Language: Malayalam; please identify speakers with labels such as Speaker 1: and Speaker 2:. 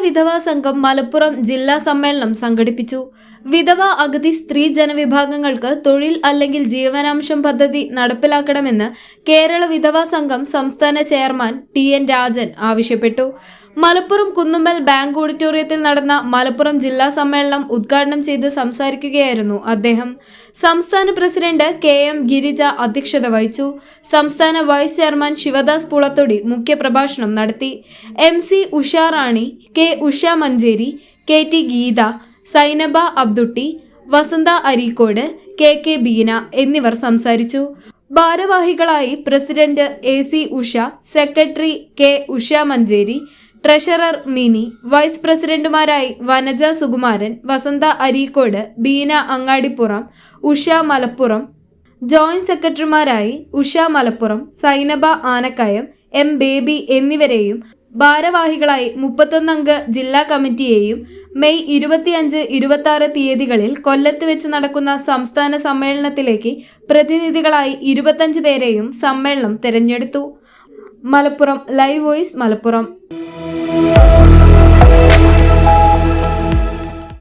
Speaker 1: വിധവാ സംഘം മലപ്പുറം ജില്ലാ സമ്മേളനം സംഘടിപ്പിച്ചു. വിധവ അഗതി സ്ത്രീ ജനവിഭാഗങ്ങൾക്ക് തൊഴിൽ അല്ലെങ്കിൽ ജീവനാംശം പദ്ധതി നടപ്പിലാക്കണമെന്ന് കേരള വിധവാ സംഘം സംസ്ഥാന ചെയർമാൻ TN രാജൻ ആവശ്യപ്പെട്ടു. മലപ്പുറം കുന്നുമ്മൽ ബാങ്ക് ഓഡിറ്റോറിയത്തിൽ നടന്ന മലപ്പുറം ജില്ലാ സമ്മേളനം ഉദ്ഘാടനം ചെയ്ത് സംസാരിക്കുകയായിരുന്നു അദ്ദേഹം. സംസ്ഥാന പ്രസിഡന്റ് KM ഗിരിജ അധ്യക്ഷത വഹിച്ചു. സംസ്ഥാന വൈസ് ചെയർമാൻ ശിവദാസ് പുളത്തൊടി മുഖ്യപ്രഭാഷണം നടത്തി. MC Usharani, K Usha Manjeri, KT Geetha, Zainaba Abdutty, വസന്ത അരീക്കോട്, KK ബീന എന്നിവർ സംസാരിച്ചു. ഭാരവാഹികളായി president AC Usha, secretary K Usha Manjeri, treasurer Mini, vice പ്രസിഡന്റുമാരായി വനജ സുകുമാരൻ, വസന്ത അരീക്കോട്, ബീന അങ്ങാടിപ്പുറം, ഉഷ മലപ്പുറം, ജോയിന്റ് സെക്രട്ടറിമാരായി ഉഷ മലപ്പുറം, സൈനബ ആനക്കയം, M ബേബി എന്നിവരെയും ഭാരവാഹികളായി 31 അംഗ ജില്ലാ കമ്മിറ്റിയെയും മെയ് 25, 26 തീയതികളിൽ കൊല്ലത്ത് വെച്ച് നടക്കുന്ന സംസ്ഥാന സമ്മേളനത്തിലേക്ക് പ്രതിനിധികളായി 25 പേരെയും സമ്മേളനം തിരഞ്ഞെടുത്തു. Malappuram live voice Malappuram.